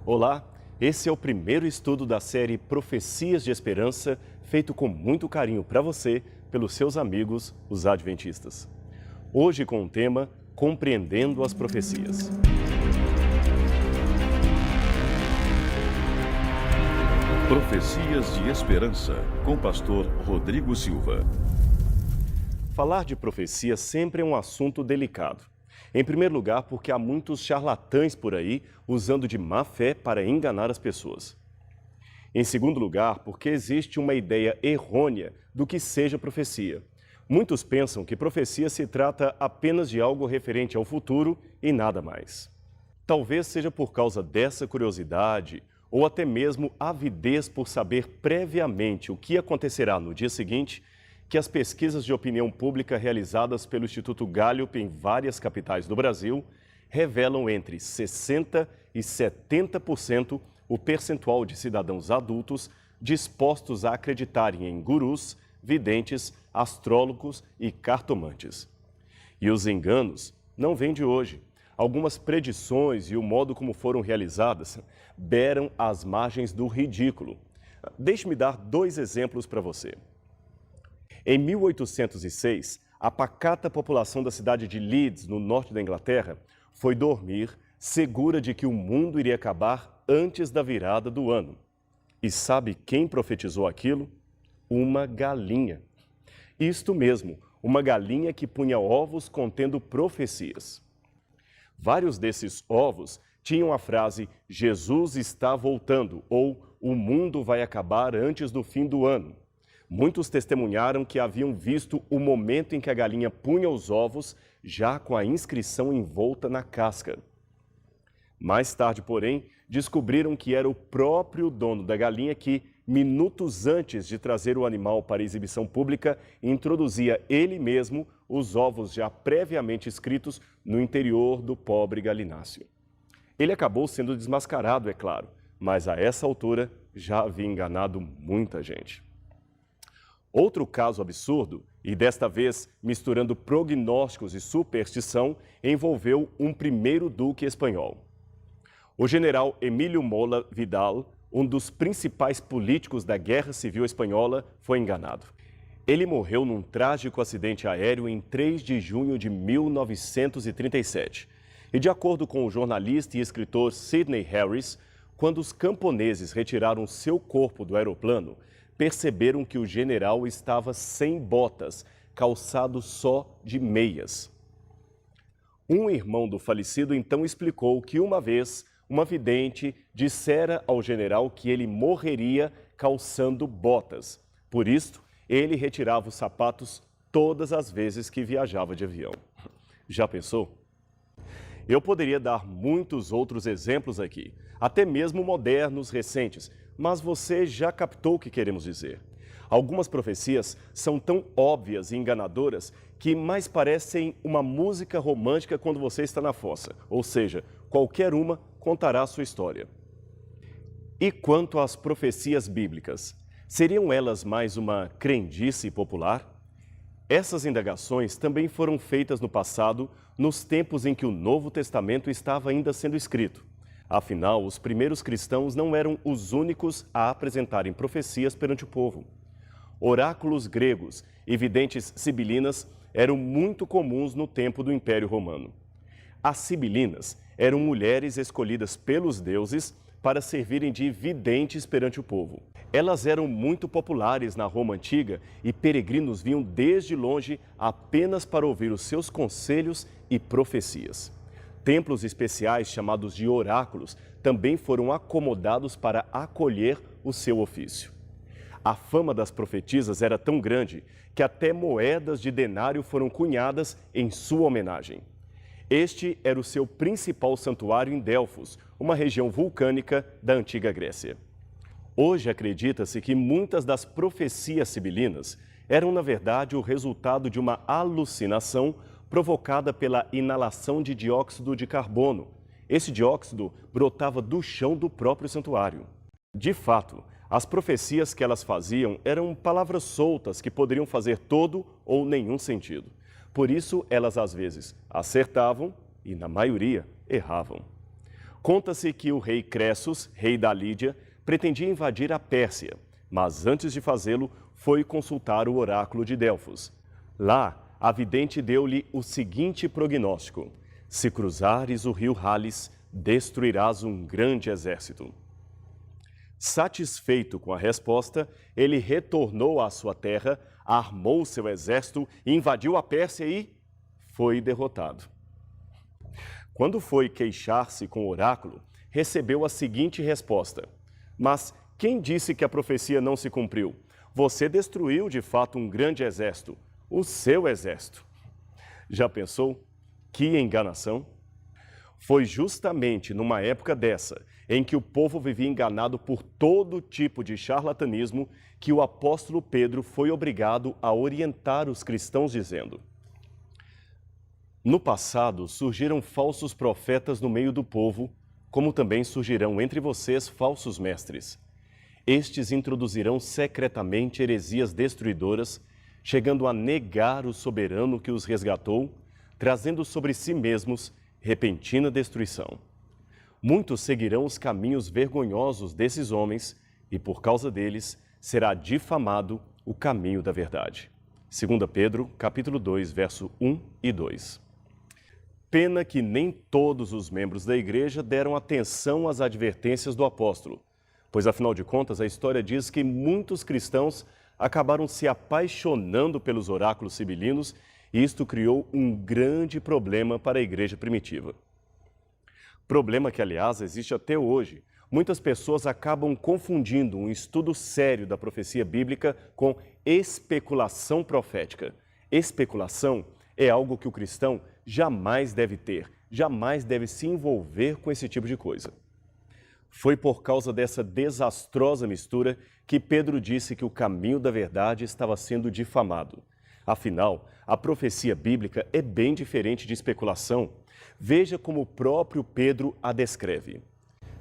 Olá, esse é o primeiro estudo da série Profecias de Esperança, feito com muito carinho para você, pelos seus amigos, os adventistas. Hoje com o tema Compreendendo as Profecias. Profecias de Esperança, com o pastor Rodrigo Silva. Falar de profecia sempre é um assunto delicado. Em primeiro lugar, porque há muitos charlatães por aí usando de má fé para enganar as pessoas. Em segundo lugar, porque existe uma ideia errônea do que seja profecia. Muitos pensam que profecia se trata apenas de algo referente ao futuro e nada mais. Talvez seja por causa dessa curiosidade ou até mesmo avidez por saber previamente o que acontecerá no dia seguinte, que as pesquisas de opinião pública realizadas pelo Instituto Gallup em várias capitais do Brasil revelam entre 60% e 70% o percentual de cidadãos adultos dispostos a acreditarem em gurus, videntes, astrólogos e cartomantes. E os enganos não vêm de hoje. Algumas predições e o modo como foram realizadas beiram as margens do ridículo. Deixe-me dar 2 exemplos para você. Em 1806, a pacata população da cidade de Leeds, no norte da Inglaterra, foi dormir segura de que o mundo iria acabar antes da virada do ano. E sabe quem profetizou aquilo? Uma galinha. Isto mesmo, uma galinha que punha ovos contendo profecias. Vários desses ovos tinham a frase "Jesus está voltando" ou "O mundo vai acabar antes do fim do ano". Muitos testemunharam que haviam visto o momento em que a galinha punha os ovos, já com a inscrição envolta na casca. Mais tarde, porém, descobriram que era o próprio dono da galinha que, minutos antes de trazer o animal para exibição pública, introduzia ele mesmo os ovos já previamente escritos no interior do pobre galináceo. Ele acabou sendo desmascarado, é claro, mas a essa altura já havia enganado muita gente. Outro caso absurdo, e desta vez misturando prognósticos e superstição, envolveu um primeiro duque espanhol. O general Emílio Mola Vidal, um dos principais políticos da Guerra Civil Espanhola, foi enganado. Ele morreu num trágico acidente aéreo em 3 de junho de 1937. E de acordo com o jornalista e escritor Sidney Harris, quando os camponeses retiraram seu corpo do aeroplano, perceberam que o general estava sem botas, calçado só de meias. Um irmão do falecido então explicou que uma vez uma vidente dissera ao general que ele morreria calçando botas. Por isso, ele retirava os sapatos todas as vezes que viajava de avião. Já pensou? Eu poderia dar muitos outros exemplos aqui, até mesmo modernos, recentes, mas você já captou o que queremos dizer. Algumas profecias são tão óbvias e enganadoras que mais parecem uma música romântica quando você está na fossa, ou seja, qualquer uma contará a sua história. E quanto às profecias bíblicas, seriam elas mais uma crendice popular? Essas indagações também foram feitas no passado, nos tempos em que o Novo Testamento estava ainda sendo escrito. Afinal, os primeiros cristãos não eram os únicos a apresentarem profecias perante o povo. Oráculos gregos e videntes sibilinas eram muito comuns no tempo do Império Romano. As sibilinas eram mulheres escolhidas pelos deuses para servirem de videntes perante o povo. Elas eram muito populares na Roma antiga e peregrinos vinham desde longe apenas para ouvir os seus conselhos e profecias. Templos especiais, chamados de oráculos, também foram acomodados para acolher o seu ofício. A fama das profetisas era tão grande que até moedas de denário foram cunhadas em sua homenagem. Este era o seu principal santuário em Delfos, uma região vulcânica da antiga Grécia. Hoje acredita-se que muitas das profecias sibilinas eram, na verdade, o resultado de uma alucinação provocada pela inalação de dióxido de carbono. Esse dióxido brotava do chão do próprio santuário. De fato, as profecias que elas faziam eram palavras soltas que poderiam fazer todo ou nenhum sentido. Por isso, elas às vezes acertavam e, na maioria, erravam. Conta-se que o rei Cressos, rei da Lídia, pretendia invadir a Pérsia, mas antes de fazê-lo, foi consultar o oráculo de Delfos. Lá, a vidente deu-lhe o seguinte prognóstico: se cruzares o rio Halis, destruirás um grande exército. Satisfeito com a resposta, ele retornou à sua terra, armou seu exército, invadiu a Pérsia e foi derrotado. Quando foi queixar-se com o oráculo, recebeu a seguinte resposta: mas quem disse que a profecia não se cumpriu? Você destruiu de fato um grande exército, o seu exército. Já pensou? Que enganação! Foi justamente numa época dessa, em que o povo vivia enganado por todo tipo de charlatanismo, que o apóstolo Pedro foi obrigado a orientar os cristãos dizendo: no passado surgiram falsos profetas no meio do povo, como também surgirão entre vocês falsos mestres. Estes introduzirão secretamente heresias destruidoras, chegando a negar o soberano que os resgatou, trazendo sobre si mesmos repentina destruição. Muitos seguirão os caminhos vergonhosos desses homens e, por causa deles, será difamado o caminho da verdade. 2 Pedro, capítulo 2, verso 1 e 2. Pena que nem todos os membros da igreja deram atenção às advertências do apóstolo, pois, afinal de contas, a história diz que muitos cristãos acabaram se apaixonando pelos oráculos sibilinos e isto criou um grande problema para a igreja primitiva. Problema que, aliás, existe até hoje. Muitas pessoas acabam confundindo um estudo sério da profecia bíblica com especulação profética. Especulação é algo que o cristão jamais deve ter, jamais deve se envolver com esse tipo de coisa. Foi por causa dessa desastrosa mistura que Pedro disse que o caminho da verdade estava sendo difamado. Afinal, a profecia bíblica é bem diferente de especulação. Veja como o próprio Pedro a descreve.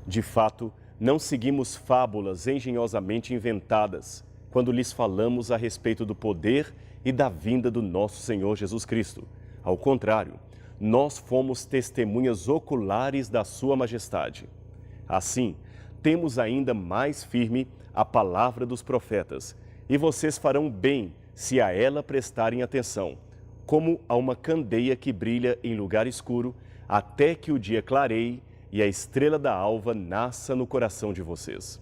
De fato, não seguimos fábulas engenhosamente inventadas quando lhes falamos a respeito do poder e da vinda do nosso Senhor Jesus Cristo. Ao contrário, nós fomos testemunhas oculares da sua majestade. Assim, temos ainda mais firme a palavra dos profetas, e vocês farão bem se a ela prestarem atenção, como a uma candeia que brilha em lugar escuro, até que o dia clareie e a estrela da alva nasça no coração de vocês.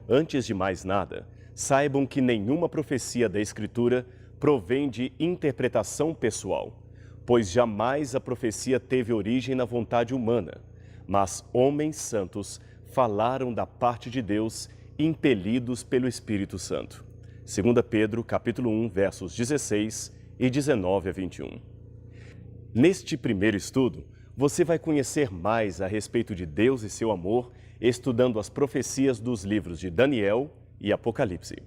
Antes de mais nada, saibam que nenhuma profecia da Escritura provém de interpretação pessoal, pois jamais a profecia teve origem na vontade humana, mas homens santos falaram da parte de Deus, impelidos pelo Espírito Santo. 2 Pedro, capítulo 1, versos 16 e 19 a 21. Neste primeiro estudo, você vai conhecer mais a respeito de Deus e seu amor, estudando as profecias dos livros de Daniel e Apocalipse.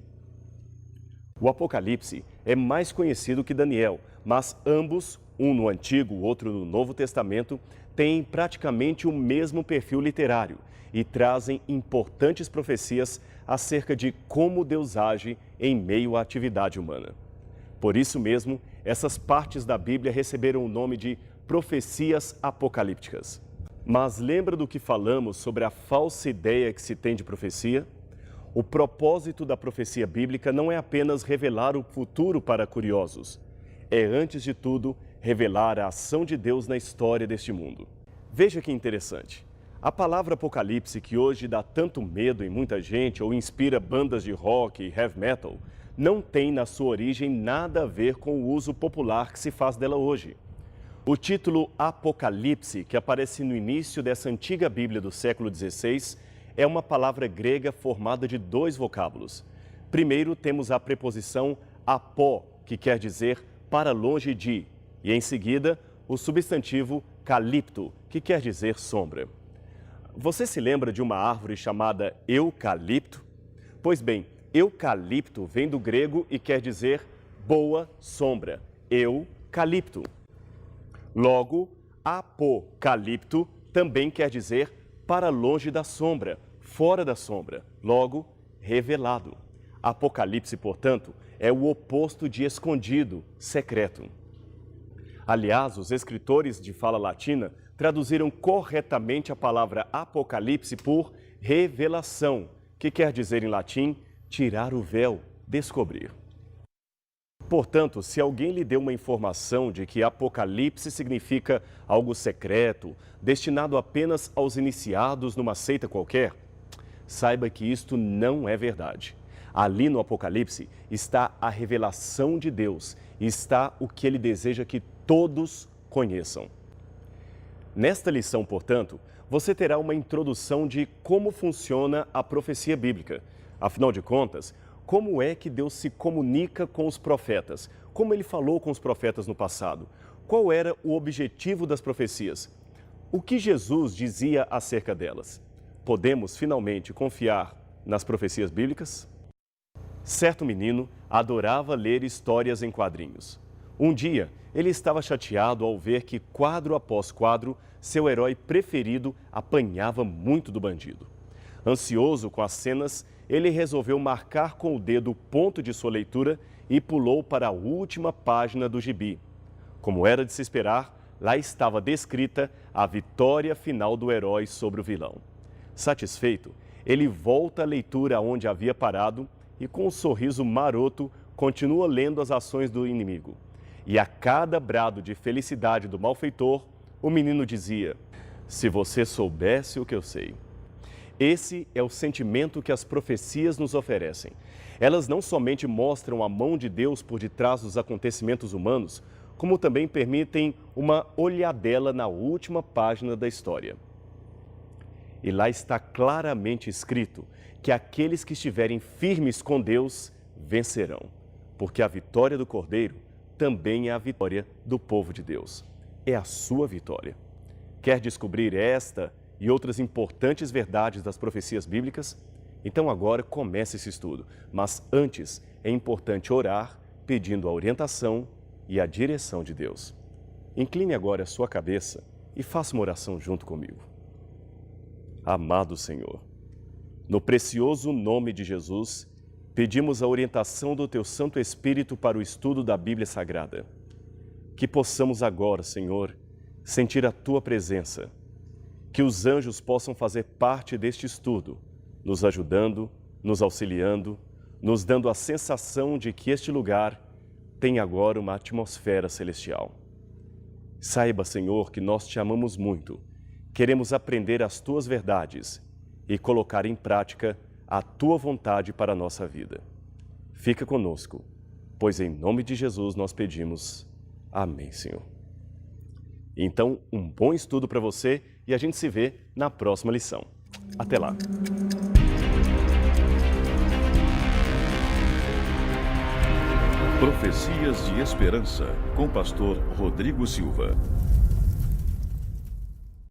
O Apocalipse é mais conhecido que Daniel, mas ambos, um no Antigo, o outro no Novo Testamento, têm praticamente o mesmo perfil literário e trazem importantes profecias acerca de como Deus age em meio à atividade humana. Por isso mesmo, essas partes da Bíblia receberam o nome de profecias apocalípticas. Mas lembra do que falamos sobre a falsa ideia que se tem de profecia? O propósito da profecia bíblica não é apenas revelar o futuro para curiosos. É, antes de tudo, revelar a ação de Deus na história deste mundo. Veja que interessante. A palavra apocalipse, que hoje dá tanto medo em muita gente ou inspira bandas de rock e heavy metal, não tem na sua origem nada a ver com o uso popular que se faz dela hoje. O título Apocalipse, que aparece no início dessa antiga Bíblia do século XVI, é uma palavra grega formada de dois vocábulos. Primeiro temos a preposição apó, que quer dizer para longe de, e em seguida o substantivo calipto, que quer dizer sombra. Você se lembra de uma árvore chamada eucalipto? Pois bem, eucalipto vem do grego e quer dizer boa sombra, eucalipto. Logo, apocalipto também quer dizer para longe da sombra, fora da sombra, logo, revelado. Apocalipse, portanto, é o oposto de escondido, secreto. Aliás, os escritores de fala latina traduziram corretamente a palavra Apocalipse por revelação, que quer dizer em latim tirar o véu, descobrir. Portanto, se alguém lhe deu uma informação de que Apocalipse significa algo secreto, destinado apenas aos iniciados numa seita qualquer, saiba que isto não é verdade. Ali no Apocalipse está a revelação de Deus, está o que ele deseja que todos conheçam. Nesta lição, portanto, você terá uma introdução de como funciona a profecia bíblica. Afinal de contas, como é que Deus se comunica com os profetas? Como ele falou com os profetas no passado? Qual era o objetivo das profecias? O que Jesus dizia acerca delas? Podemos finalmente confiar nas profecias bíblicas? Certo menino adorava ler histórias em quadrinhos. Um dia, ele estava chateado ao ver que, quadro após quadro, seu herói preferido apanhava muito do bandido. Ansioso com as cenas, ele resolveu marcar com o dedo o ponto de sua leitura e pulou para a última página do gibi. Como era de se esperar, lá estava descrita a vitória final do herói sobre o vilão. Satisfeito, ele volta à leitura onde havia parado e, com um sorriso maroto, continua lendo as ações do inimigo. E a cada brado de felicidade do malfeitor, o menino dizia: "Se você soubesse o que eu sei." Esse é o sentimento que as profecias nos oferecem. Elas não somente mostram a mão de Deus por detrás dos acontecimentos humanos, como também permitem uma olhadela na última página da história. E lá está claramente escrito que aqueles que estiverem firmes com Deus vencerão, porque a vitória do Cordeiro também é a vitória do povo de Deus. É a sua vitória. Quer descobrir esta e outras importantes verdades das profecias bíblicas? Então agora comece esse estudo, mas antes é importante orar pedindo a orientação e a direção de Deus. Incline agora a sua cabeça e faça uma oração junto comigo. Amado Senhor, no precioso nome de Jesus, pedimos a orientação do Teu Santo Espírito para o estudo da Bíblia Sagrada. Que possamos agora, Senhor, sentir a Tua presença. Que os anjos possam fazer parte deste estudo, nos ajudando, nos auxiliando, nos dando a sensação de que este lugar tem agora uma atmosfera celestial. Saiba, Senhor, que nós Te amamos muito. Queremos aprender as Tuas verdades e colocar em prática a Tua vontade para a nossa vida. Fica conosco, pois em nome de Jesus nós pedimos. Amém, Senhor. Então, um bom estudo para você e a gente se vê na próxima lição. Até lá! Profecias de Esperança, com o pastor Rodrigo Silva.